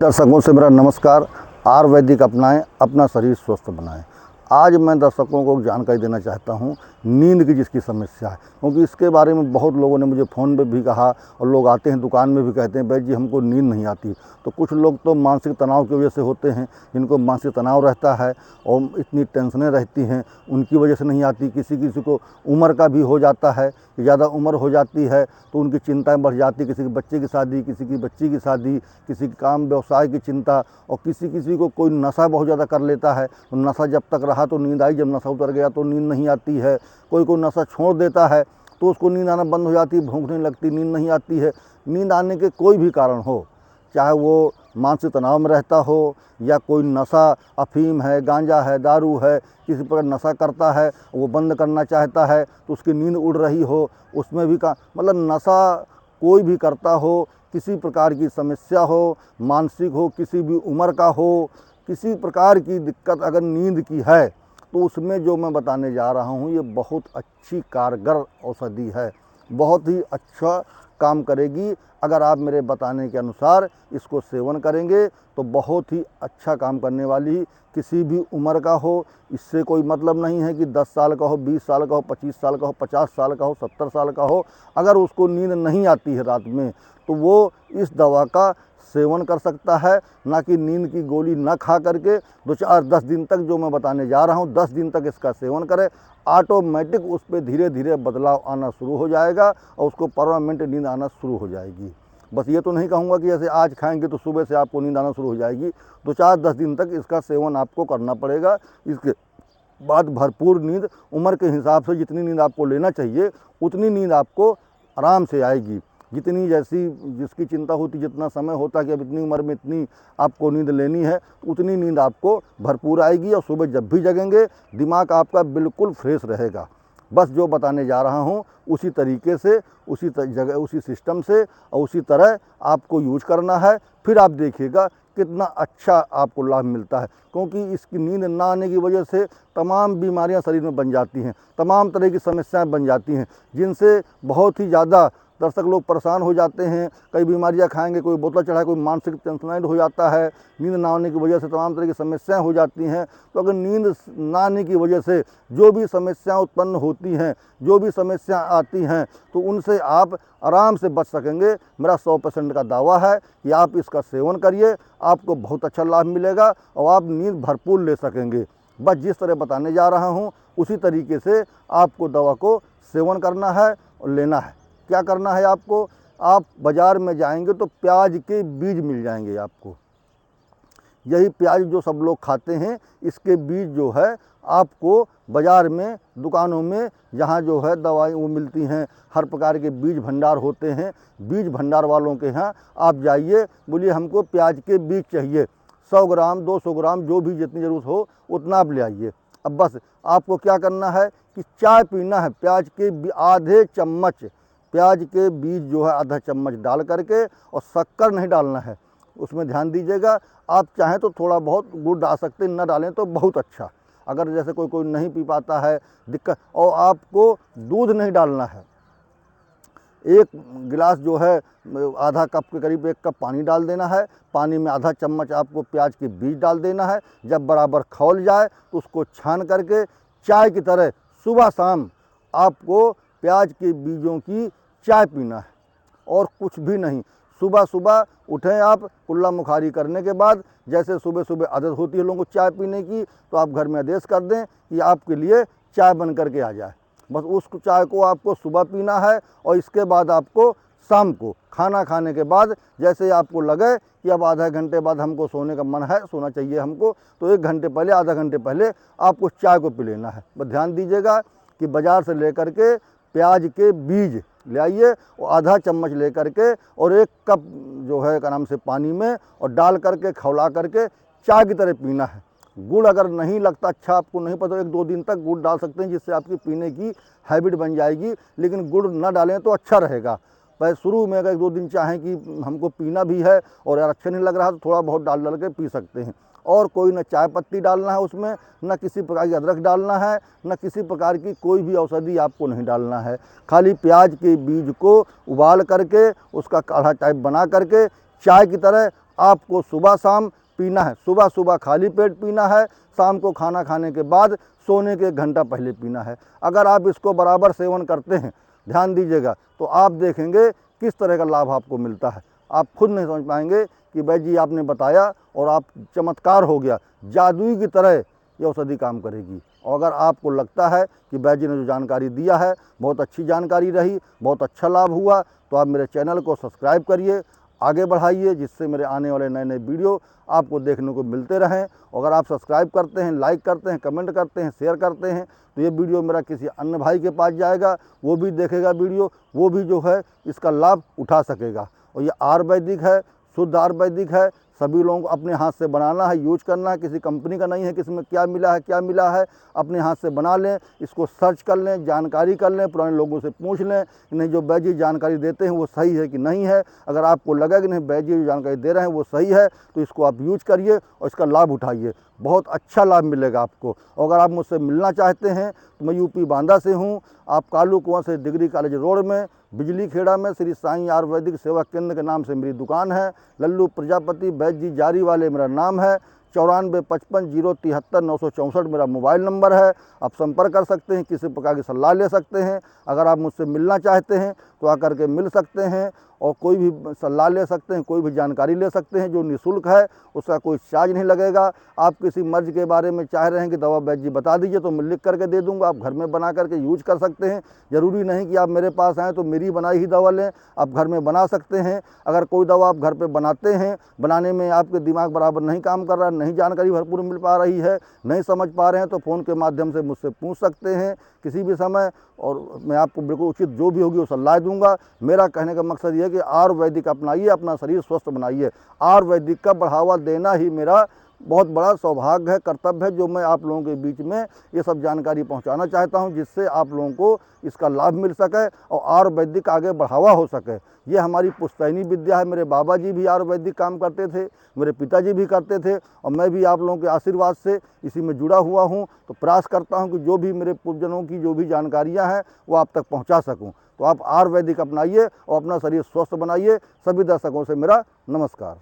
दर्शकों से मेरा नमस्कार। आयुर्वेदिक अपनाएं, अपना शरीर स्वस्थ बनाएं। आज मैं दर्शकों को जानकारी देना चाहता हूं नींद की जिसकी समस्या है, क्योंकि इसके बारे में बहुत लोगों ने मुझे फ़ोन पे भी कहा और लोग आते हैं दुकान में भी कहते हैं भाई जी हमको नींद नहीं आती। तो कुछ लोग तो मानसिक तनाव की वजह से होते हैं, जिनको मानसिक तनाव रहता है और इतनी टेंशनें रहती हैं उनकी वजह से नहीं आती। किसी किसी को उम्र का भी हो जाता है, ज़्यादा उम्र हो जाती है तो उनकी चिंताएं बढ़ जाती। किसी के बच्चे की शादी, किसी की बच्ची की शादी, किसी की काम व्यवसाय की चिंता, और किसी किसी को कोई नशा बहुत ज़्यादा कर लेता है तो नशा जब तक रहा तो नींद आई, जब नशा उतर गया तो नींद नहीं आती है। कोई नशा छोड़ देता है तो उसको नींद आना बंद हो जाती है, भूख नहीं लगती, नींद नहीं आती है। नींद आने के कोई भी कारण हो, चाहे वो मानसिक तनाव में रहता हो या कोई नशा, अफीम है, गांजा है, दारू है, किसी प्रकार नशा करता है, वो बंद करना चाहता है तो उसकी नींद उड़ रही हो, उसमें भी मतलब नशा कोई भी करता हो, किसी प्रकार की समस्या हो, मानसिक हो, किसी भी उम्र का हो, किसी प्रकार की दिक्कत अगर नींद की है तो उसमें जो मैं बताने जा रहा हूँ ये बहुत अच्छी कारगर औषधि है, बहुत ही अच्छा काम करेगी। अगर आप मेरे बताने के अनुसार इसको सेवन करेंगे तो बहुत ही अच्छा काम करने वाली। किसी भी उम्र का हो, इससे कोई मतलब नहीं है कि 10 साल का हो, 20 साल का हो, 25 साल का हो, 50 साल का हो, 70 साल का हो, अगर उसको नींद नहीं आती है रात में तो वो इस दवा का सेवन कर सकता है। ना कि नींद की गोली ना खा करके 10 दिन तक, जो मैं बताने जा रहा हूँ 10 दिन तक इसका सेवन करें, ऑटोमेटिक उस पर धीरे धीरे बदलाव आना शुरू हो जाएगा और उसको परमानेंट नींद आना शुरू हो जाएगी। बस ये तो नहीं कहूँगा कि जैसे आज खाएंगे तो सुबह से आपको नींद आना शुरू हो जाएगी। 10 दिन तक इसका सेवन आपको करना पड़ेगा। इसके बाद भरपूर नींद, उम्र के हिसाब से जितनी नींद आपको लेना चाहिए उतनी नींद आपको आराम से आएगी। जितनी जैसी जिसकी चिंता होती, जितना समय होता कि अब इतनी उम्र में इतनी आपको नींद लेनी है, उतनी नींद आपको भरपूर आएगी और सुबह जब भी जगेंगे दिमाग आपका बिल्कुल फ्रेश रहेगा। बस जो बताने जा रहा हूँ उसी तरीके से, उसी जगह, उसी सिस्टम से और उसी तरह आपको यूज करना है। फिर आप देखिएगा कितना अच्छा आपको लाभ मिलता है, क्योंकि इसकी नींद ना आने की वजह से तमाम बीमारियां शरीर में बन जाती हैं, तमाम तरह की समस्याएं बन जाती हैं, जिनसे बहुत ही ज़्यादा दर्शक लोग परेशान हो जाते हैं। कई बीमारियां खाएंगे, कोई बोतल चढ़ा, कोई मानसिक टेंशनाइड हो जाता है। नींद ना आने की वजह से तमाम तरह की समस्याएं हो जाती हैं। तो अगर नींद ना आने की वजह से जो भी समस्याएं उत्पन्न होती हैं, जो भी समस्याएं आती हैं, तो उनसे आप आराम से बच सकेंगे। मेरा 100% का दावा है कि आप इसका सेवन करिए, आपको बहुत अच्छा लाभ मिलेगा और आप नींद भरपूर ले सकेंगे। बस जिस तरह बताने जा रहा हूँ उसी तरीके से आपको दवा को सेवन करना है और लेना है। क्या करना है आपको, आप बाज़ार में जाएंगे तो प्याज के बीज मिल जाएंगे आपको। यही प्याज जो सब लोग खाते हैं, इसके बीज जो है आपको बाज़ार में, दुकानों में, जहाँ जो है दवाई वो मिलती हैं, हर प्रकार के बीज भंडार होते हैं। बीज भंडार वालों के यहाँ आप जाइए, बोलिए हमको प्याज के बीज चाहिए, 100 ग्राम 200 ग्राम जो भी जितनी ज़रूरत हो उतना आप ले आइए। अब बस आपको क्या करना है कि चाय पीना है, प्याज के आधे चम्मच प्याज के बीज जो है आधा चम्मच डाल करके, और शक्कर नहीं डालना है उसमें, ध्यान दीजिएगा। आप चाहें तो थोड़ा बहुत गुड़ डाल सकते हैं, न डालें तो बहुत अच्छा। अगर जैसे कोई नहीं पी पाता है, दिक्कत, और आपको दूध नहीं डालना है। एक गिलास जो है आधा कप के करीब 1 कप पानी डाल देना है। पानी में आधा चम्मच आपको प्याज के बीज डाल देना है। जब बराबर खौल जाए तो उसको छान करके चाय की तरह सुबह शाम आपको प्याज के बीजों की चाय पीना है और कुछ भी नहीं। सुबह सुबह उठें आप, कुल्ला मुखारी करने के बाद, जैसे सुबह सुबह आदत होती है लोगों को चाय पीने की, तो आप घर में आदेश कर दें कि आपके लिए चाय बन करके आ जाए। बस उस चाय को आपको सुबह पीना है और इसके बाद आपको शाम को खाना खाने के बाद, जैसे आपको लगे कि अब आधा घंटे बाद हमको सोने का मन है, सोना चाहिए हमको, तो 1 घंटे पहले, आधा घंटे पहले आपको चाय को पी लेना है। बस ध्यान दीजिएगा कि बाज़ार से लेकर के प्याज के बीज ले आइए और आधा चम्मच ले करके और 1 कप जो है का नाम से पानी में और डाल करके खौला करके चाय की तरह पीना है। गुड़ अगर नहीं लगता अच्छा, आपको नहीं पता, 1-2 दिन तक गुड़ डाल सकते हैं, जिससे आपकी पीने की हैबिट बन जाएगी। लेकिन गुड़ ना डालें तो अच्छा रहेगा। पहले शुरू में अगर 1-2 दिन चाहें कि हमको पीना भी है और यार अच्छा नहीं लग रहा तो थोड़ा बहुत डाल के पी सकते हैं। और कोई न चाय पत्ती डालना है उसमें, न किसी प्रकार की अदरक डालना है, न किसी प्रकार की कोई भी औषधि आपको नहीं डालना है। खाली प्याज के बीज को उबाल करके उसका काढ़ा टाइप बना करके चाय की तरह आपको सुबह शाम पीना है। सुबह सुबह खाली पेट पीना है, शाम को खाना खाने के बाद सोने के 1 घंटा पहले पीना है। अगर आप इसको बराबर सेवन करते हैं, ध्यान दीजिएगा, तो आप देखेंगे किस तरह का लाभ आपको मिलता है। आप खुद नहीं समझ पाएंगे कि वैद्य जी आपने बताया और आप चमत्कार हो गया, जादुई की तरह ये औषधि काम करेगी। और अगर आपको लगता है कि वैद्य जी ने जो जानकारी दिया है बहुत अच्छी जानकारी रही, बहुत अच्छा लाभ हुआ, तो आप मेरे चैनल को सब्सक्राइब करिए, आगे बढ़ाइए, जिससे मेरे आने वाले नए नए वीडियो आपको देखने को मिलते रहें। अगर आप सब्सक्राइब करते हैं, लाइक करते हैं, कमेंट करते हैं, शेयर करते हैं, तो ये वीडियो मेरा किसी अन्य भाई के पास जाएगा, वो भी देखेगा वीडियो, वो भी जो है इसका लाभ उठा सकेगा। और ये आयुर्वेदिक है, शुद्ध आयुर्वेदिक है, सभी लोगों को अपने हाथ से बनाना है, यूज करना है, किसी कंपनी का नहीं है कि इसमें क्या मिला है क्या मिला है। अपने हाथ से बना लें, इसको सर्च कर लें, जानकारी कर लें, पुराने लोगों से पूछ लें कि नहीं जो वैद्य जी जानकारी देते हैं वो सही है कि नहीं है। अगर आपको लगा कि नहीं वैद्य जी जो जानकारी दे रहे हैं वो सही है, तो इसको आप यूज करिए और इसका लाभ उठाइए, बहुत अच्छा लाभ मिलेगा आपको। और अगर आप मुझसे मिलना चाहते हैं तो मैं यूपी बांदा से हूँ। आप कालू कुआं से डिग्री कॉलेज रोड में बिजली खेड़ा में श्री साईं आयुर्वेदिक सेवा केंद्र के नाम से मेरी दुकान है। लल्लू प्रजापति वैद्य जी जारी वाले मेरा नाम है। 9455037964 मेरा मोबाइल नंबर है। आप संपर्क कर सकते हैं, किसी प्रकार की सलाह ले सकते हैं। अगर आप मुझसे मिलना चाहते हैं तो आकर के मिल सकते हैं और कोई भी सलाह ले सकते हैं, कोई भी जानकारी ले सकते हैं जो निःशुल्क है, उसका कोई चार्ज नहीं लगेगा। आप किसी मर्ज के बारे में चाह रहे हैं कि दवा वैद्य जी बता दीजिए तो मैं लिख करके दे दूंगा, आप घर में बना करके यूज कर सकते हैं। ज़रूरी नहीं कि आप मेरे पास आएँ तो मेरी बनाई ही दवा लें, आप घर में बना सकते हैं। अगर कोई दवा आप घर पर बनाते हैं, बनाने में आपके दिमाग बराबर नहीं काम कर रहा, नहीं जानकारी भरपूर मिल पा रही है, नहीं समझ पा रहे हैं, तो फ़ोन के माध्यम से मुझसे पूछ सकते हैं किसी भी समय, और मैं आपको बिल्कुल उचित जो भी होगी वो सलाह दूंगा। मेरा कहने का मकसद ये है कि आयुर्वेदिक अपनाइए, अपना शरीर स्वस्थ बनाइए। आयुर्वेदिक का बढ़ावा देना ही मेरा बहुत बड़ा सौभाग्य है, कर्तव्य है, जो मैं आप लोगों के बीच में ये सब जानकारी पहुंचाना चाहता हूं, जिससे आप लोगों को इसका लाभ मिल सके और आयुर्वेदिक आगे बढ़ावा हो सके। ये हमारी पुश्तैनी विद्या है। मेरे बाबा जी भी आयुर्वेदिक काम करते थे, मेरे पिताजी भी करते थे, और मैं भी आप लोगों के आशीर्वाद से इसी में जुड़ा हुआ हूँ। तो प्रयास करता हूँ कि जो भी मेरे पूर्वजनों की जो भी जानकारियाँ हैं वो आप तक पहुँचा सकूँ। तो आप आयुर्वेदिक अपनाइए और अपना शरीर स्वस्थ बनाइए। सभी दर्शकों से मेरा नमस्कार।